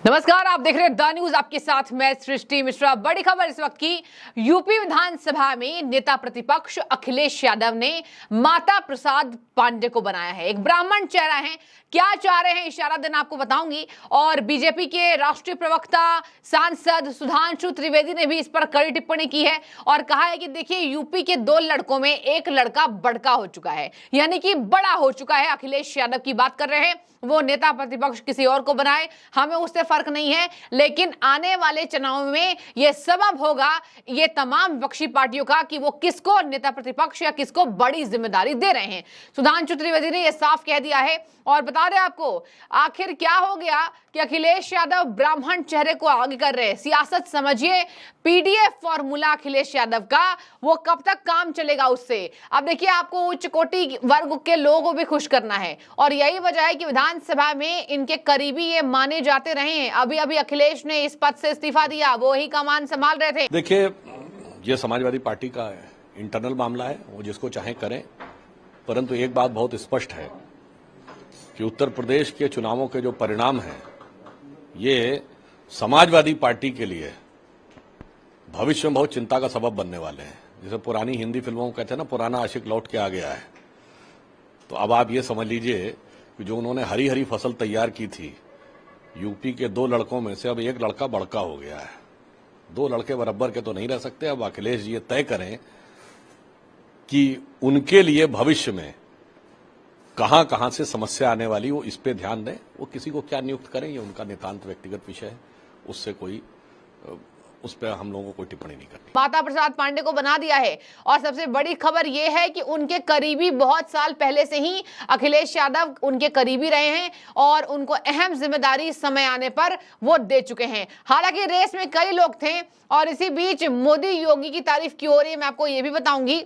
नमस्कार, आप देख रहे हैं द न्यूज। आपके साथ मैं सृष्टि मिश्रा। बड़ी खबर इस वक्त की। यूपी विधानसभा में नेता प्रतिपक्ष अखिलेश यादव ने माता प्रसाद पांडे को बनाया है। एक ब्राह्मण चेहरा है, क्या चाह रहे हैं इशारा देना आपको बताऊंगी। और बीजेपी के राष्ट्रीय प्रवक्ता सांसद सुधांशु त्रिवेदी ने भी इस पर कड़ी टिप्पणी की है और कहा है कि देखिए, यूपी के 2 लड़कों में एक लड़का बड़का हो चुका है, यानी कि बड़ा हो चुका है। अखिलेश यादव की बात कर रहे हैं, वो नेता प्रतिपक्ष किसी और को बनाए, हमें उससे फर्क नहीं है, लेकिन आने वाले चुनाव में यह सबब होगा ये तमाम विपक्षी पार्टियों का कि वो किसको नेता प्रतिपक्ष या किसको बड़ी जिम्मेदारी दे रहे हैं। सुधांशु त्रिवेदी ने यह साफ कह दिया है। और बता दें आपको, आखिर क्या हो गया कि अखिलेश यादव ब्राह्मण चेहरे को आगे कर रहे हैं। सियासत समझिए, पीडीएफ फॉर्मूला अखिलेश यादव का, वो कब तक काम चलेगा उससे। अब देखिए, आपको उच्च कोटि वर्ग के लोगों को भी खुश करना है और यही वजह है कि विधानसभा में इनके करीबी ये माने जाते रहे हैं। अभी अभी अखिलेश ने इस पद से इस्तीफा दिया, वो ही कमान संभाल रहे थे। देखिए, ये समाजवादी पार्टी का इंटरनल मामला है, वो जिसको चाहे करें, परंतु एक बात बहुत स्पष्ट है कि उत्तर प्रदेश के चुनावों के जो परिणाम हैं, ये समाजवादी पार्टी के लिए भविष्य में बहुत चिंता का सबब बनने वाले हैं। जैसे पुरानी हिंदी फिल्मों को कहते हैं ना, पुराना आशिक लौट के आ गया है। तो अब आप ये समझ लीजिए कि जो उन्होंने हरी हरी फसल तैयार की थी, यूपी के 2 लड़कों में से अब एक लड़का बड़का हो गया है। 2 लड़के बराबर के तो नहीं रह सकते। अब अखिलेश जी ये तय करें कि उनके लिए भविष्य में कहां कहां से समस्या आने वाली, वो इस पे ध्यान दें। वो किसी को क्या नियुक्त करें, ये उनका नितांत व्यक्तिगत विषय है, उससे कोई उस पर हम लोगों को कोई टिप्पणी नहीं करनी। माता प्रसाद पांडे को बना दिया है और सबसे बड़ी खबर यह है कि उनके करीबी बहुत साल पहले से ही अखिलेश यादव उनके करीबी रहे हैं और उनको अहम जिम्मेदारी समय आने पर वो दे चुके हैं। हालांकि रेस में कई लोग थे और इसी बीच मोदी योगी की तारीफ की हो रही है, मैं आपको ये भी बताऊंगी।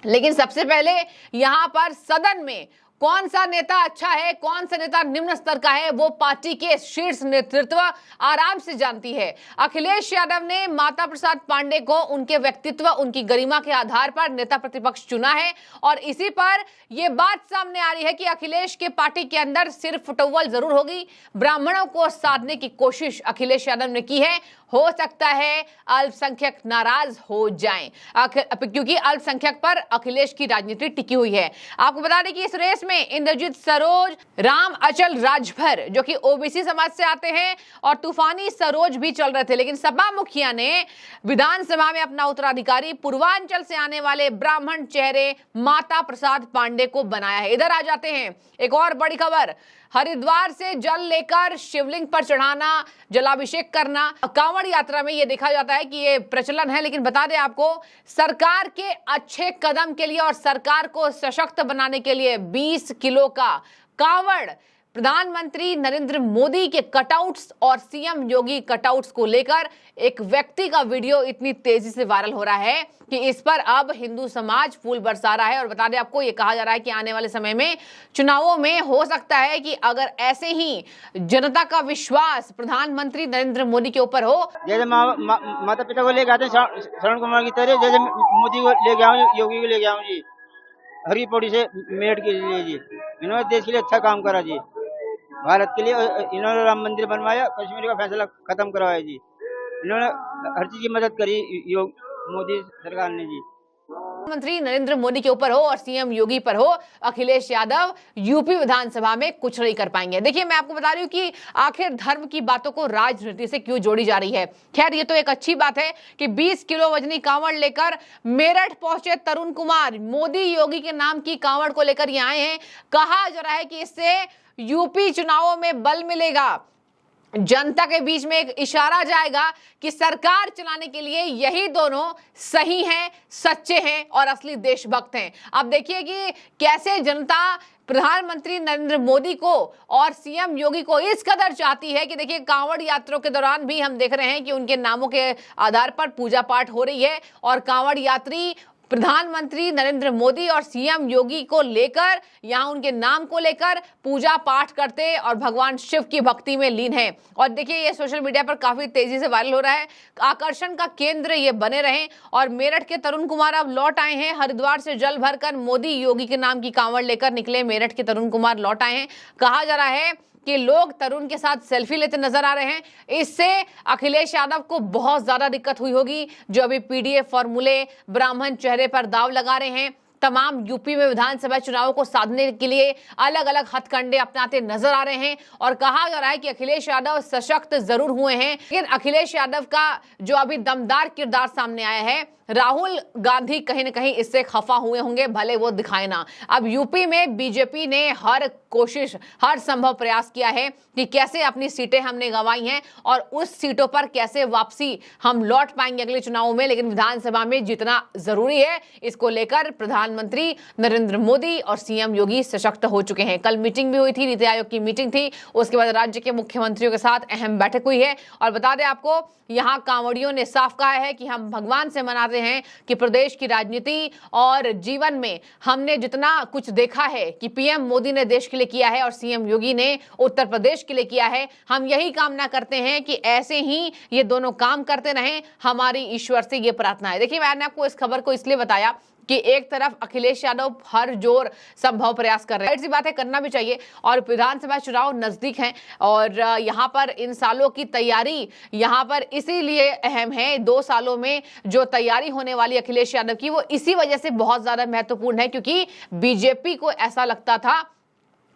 लेकिन सबसे पहले यहां पर सदन में कौन सा नेता अच्छा है, कौन सा नेता निम्न स्तर का है, वो पार्टी के शीर्ष नेतृत्व आराम से जानती है। अखिलेश यादव ने माता प्रसाद पांडे को उनके व्यक्तित्व, उनकी गरिमा के आधार पर नेता प्रतिपक्ष चुना है और इसी पर यह बात सामने आ रही है कि अखिलेश के पार्टी के अंदर सिर्फ फुटबॉल जरूर होगी, ब्राह्मणों को साधने की कोशिश अखिलेश यादव ने की है। हो सकता है अल्पसंख्यक नाराज हो जाएं, क्योंकि अल्पसंख्यक पर अखिलेश की राजनीति टिकी हुई है। आपको बता दें कि इस रेस में इंद्रजीत सरोज, राम अचल राजभर जो कि ओबीसी समाज से आते हैं और तूफानी सरोज भी चल रहे थे, लेकिन सपा मुखिया ने विधानसभा में अपना उत्तराधिकारी पूर्वांचल से आने वाले ब्राह्मण चेहरे माता प्रसाद पांडे को बनाया है। इधर आ जाते हैं, एक और बड़ी खबर। हरिद्वार से जल लेकर शिवलिंग पर चढ़ाना, जलाभिषेक करना, कांवड़ यात्रा में यह देखा जाता है कि ये प्रचलन है। लेकिन बता दें आपको, सरकार के अच्छे कदम के लिए और सरकार को सशक्त बनाने के लिए 20 किलो का कांवड़ प्रधानमंत्री नरेंद्र मोदी के कटआउट्स और सीएम योगी कटआउट्स को लेकर एक व्यक्ति का वीडियो इतनी तेजी से वायरल हो रहा है कि इस पर अब हिंदू समाज फूल बरसा रहा है। और बता दें आपको, ये कहा जा रहा है कि आने वाले समय में चुनावों में हो सकता है कि अगर ऐसे ही जनता का विश्वास प्रधानमंत्री नरेंद्र मोदी के ऊपर हो, जैसे माता पिता को लेके आते हैं श्रवण कुमार की तरह, जैसे मोदी को ले गया हूँ, योगी को ले गया हूँ जी, हरी पौड़ी से मेरठ के लिए जी। इन्होंने देश के लिए अच्छा काम करा जी, भारत के लिए इन्होंने राम मंदिर बनवाया, कश्मीर का फैसला खत्म करवाया जी, इन्होंने हर चीज की मदद करी मोदी सरकार ने जी। प्रधानमंत्री नरेंद्र मोदी के ऊपर हो और सीएम योगी पर हो, अखिलेश यादव यूपी विधानसभा में कुछ नहीं कर पाएंगे। देखिए, मैं आपको बता रही हूँ कि आखिर धर्म की बातों को राजनीति से क्यों जोड़ी जा रही है। खैर, ये तो एक अच्छी बात है कि 20 किलो वजनी कांवड़ लेकर मेरठ पहुंचे तरुण कुमार, मोदी योगी के नाम की कांवड़ को लेकर ये आए हैं। कहा जा रहा है कि इससे यूपी चुनावों में बल मिलेगा, जनता के बीच में एक इशारा जाएगा कि सरकार चलाने के लिए यही दोनों सही हैं, सच्चे हैं और असली देशभक्त हैं। अब देखिए कि कैसे जनता प्रधानमंत्री नरेंद्र मोदी को और सीएम योगी को इस कदर चाहती है कि देखिए, कांवड़ यात्रा के दौरान भी हम देख रहे हैं कि उनके नामों के आधार पर पूजा पाठ हो रही है और कांवड़ यात्री प्रधानमंत्री नरेंद्र मोदी और सीएम योगी को लेकर, यहां उनके नाम को लेकर पूजा पाठ करते और भगवान शिव की भक्ति में लीन हैं। और देखिए, ये सोशल मीडिया पर काफी तेजी से वायरल हो रहा है, आकर्षण का केंद्र ये बने रहे। और मेरठ के तरुण कुमार अब लौट आए हैं, हरिद्वार से जल भरकर मोदी योगी के नाम की कांवड़ लेकर निकले मेरठ के तरुण कुमार लौट आए हैं। कहा जा रहा है कि लोग तरुण के साथ सेल्फी लेते नजर आ रहे हैं। इससे अखिलेश यादव को बहुत ज्यादा दिक्कत हुई होगी, जो अभी पीडीए फॉर्मूले ब्राह्मण चेहरे पर दाव लगा रहे हैं। तमाम यूपी में विधानसभा चुनावों को साधने के लिए अलग अलग हथकंडे अपनाते नजर आ रहे हैं और कहा जा रहा है कि अखिलेश यादव सशक्त जरूर हुए हैं, लेकिन अखिलेश यादव का जो अभी दमदार किरदार सामने आया है, राहुल गांधी कहीं न कहीं इससे खफा हुए होंगे, भले वो दिखाए ना। अब यूपी में बीजेपी ने हर कोशिश, हर संभव प्रयास किया है कि कैसे अपनी सीटें हमने गंवाई हैं और उस सीटों पर कैसे वापसी हम लौट पाएंगे अगले चुनावों में, लेकिन विधानसभा में जितना जरूरी है इसको लेकर प्रधानमंत्री नरेंद्र मोदी और सीएम योगी सशक्त हो चुके हैं। कल मीटिंग भी हुई थी, नीति आयोग की मीटिंग थी, उसके बाद राज्य के मुख्यमंत्रियों के साथ अहम बैठक हुई है। और बता दें आपको, यहाँ कांवड़ियों ने साफ कहा है कि हम भगवान से मनाते हैं कि प्रदेश की राजनीति और जीवन में हमने जितना कुछ देखा है कि पीएम मोदी ने देश के लिए किया है और सीएम योगी ने उत्तर प्रदेश के लिए किया है, हम यही कामना करते हैं कि ऐसे ही ये दोनों काम करते रहें। हमारी ईश्वर से ये प्रार्थना है। देखिए, मैंने आपको इस खबर को इसलिए बताया कि एक तरफ अखिलेश यादव हर जोर संभव प्रयास कर रहे हैं, ऐसी बात है, करना भी चाहिए, और विधानसभा चुनाव नजदीक हैं और यहाँ पर इन सालों की तैयारी यहाँ पर इसीलिए अहम है। 2 सालों में जो तैयारी होने वाली अखिलेश यादव की, वो इसी वजह से बहुत ज्यादा महत्वपूर्ण है, क्योंकि बीजेपी को ऐसा लगता था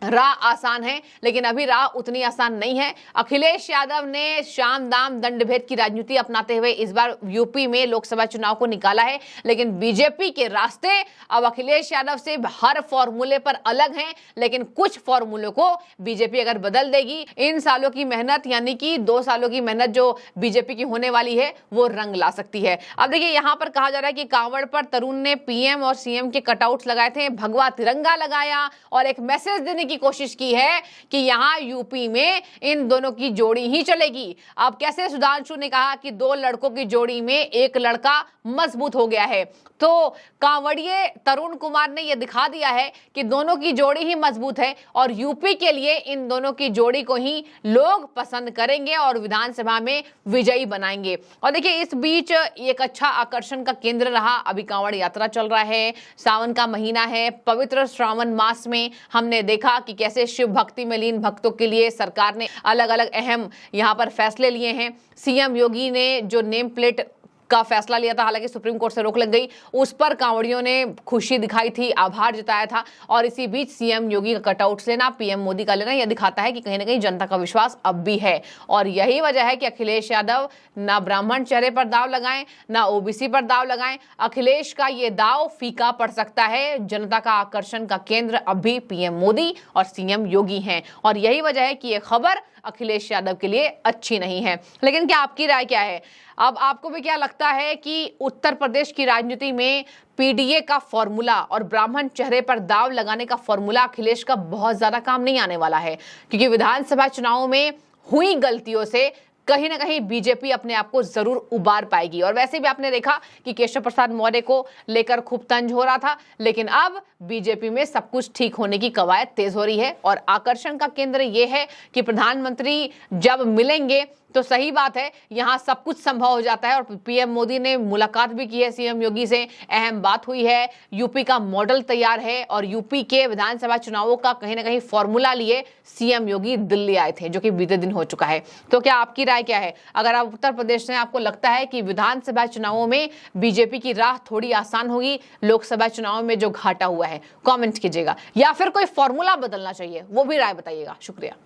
राह आसान है, लेकिन अभी राह उतनी आसान नहीं है। अखिलेश यादव ने शाम दाम दंड भेद की राजनीति अपनाते हुए इस बार यूपी में लोकसभा चुनाव को निकाला है, लेकिन बीजेपी के रास्ते अब अखिलेश यादव से हर फॉर्मूले पर अलग हैं, लेकिन कुछ फॉर्मूलों को बीजेपी अगर बदल देगी, इन सालों की मेहनत यानी कि 2 सालों की मेहनत जो बीजेपी की होने वाली है वो रंग ला सकती है। अब देखिए, यहाँ पर कहा जा रहा है कि कांवड़ पर तरुण ने पीएम और सीएम के कटआउट्स लगाए थे, भगवा तिरंगा लगाया और एक मैसेज देने की कोशिश की है कि यहां यूपी में इन दोनों की जोड़ी ही चलेगी। अब कैसे सुधांशु ने कहा कि 2 लड़कों की जोड़ी में एक लड़का मजबूत हो गया है, तो कांवड़िए तरुण कुमार ने यह दिखा दिया है कि दोनों की जोड़ी ही मजबूत है और यूपी के लिए इन दोनों की जोड़ी को ही लोग पसंद करेंगे और विधानसभा में विजयी बनाएंगे। और देखिए, इस बीच एक अच्छा आकर्षण का केंद्र रहा, अभी कांवड़ यात्रा चल रहा है, सावन का महीना है, पवित्र श्रावण मास में हमने देखा कि कैसे शिव भक्ति में लीन भक्तों के लिए सरकार ने अलग अलग अहम यहाँ पर फैसले लिए हैं। सीएम योगी ने जो नेम प्लेट का फैसला लिया था, हालांकि सुप्रीम कोर्ट से रोक लग गई, उस पर कांवड़ियों ने खुशी दिखाई थी, आभार जताया था। और इसी बीच सीएम योगी का कटआउट लेना, पीएम मोदी का लेना, यह दिखाता है कि कहीं ना कहीं जनता का विश्वास अब भी है। और यही वजह है कि अखिलेश यादव ना ब्राह्मण चेहरे पर दाव लगाएं, ना ओबीसी पर दाव लगाएं। अखिलेश का ये दाव फीका पड़ सकता है। जनता का आकर्षण का केंद्र अब भी पीएम मोदी और सीएम योगी हैं, और यही वजह है कि यह खबर अखिलेश यादव के लिए अच्छी नहीं है। लेकिन क्या आपकी राय क्या है? अब आपको भी क्या लगता है कि उत्तर प्रदेश की राजनीति में पीडीए का फॉर्मूला और ब्राह्मण चेहरे पर दाव लगाने का फॉर्मूला अखिलेश का बहुत ज्यादा काम नहीं आने वाला है? क्योंकि विधानसभा चुनावों में हुई गलतियों से कहीं ना कहीं बीजेपी अपने आप को जरूर उबार पाएगी। और वैसे भी आपने देखा कि केशव प्रसाद मौर्य को लेकर खूब तंज हो रहा था, लेकिन अब बीजेपी में सब कुछ ठीक होने की कवायद तेज हो रही है। और आकर्षण का केंद्र यह है कि प्रधानमंत्री जब मिलेंगे तो सही बात है, यहाँ सब कुछ संभव हो जाता है। और पीएम मोदी ने मुलाकात भी की है सीएम योगी से, अहम बात हुई है, यूपी का मॉडल तैयार है और यूपी के विधानसभा चुनावों का कहीं ना कहीं फॉर्मूला लिए सीएम योगी दिल्ली आए थे, जो कि बीते दिन हो चुका है। तो क्या आपकी राय क्या है? अगर आप उत्तर प्रदेश में आपको लगता है कि विधानसभा चुनावों में बीजेपी की राह थोड़ी आसान होगी लोकसभा चुनाव में जो घाटा हुआ है, कॉमेंट कीजिएगा, या फिर कोई फॉर्मूला बदलना चाहिए, वो भी राय बताइएगा। शुक्रिया।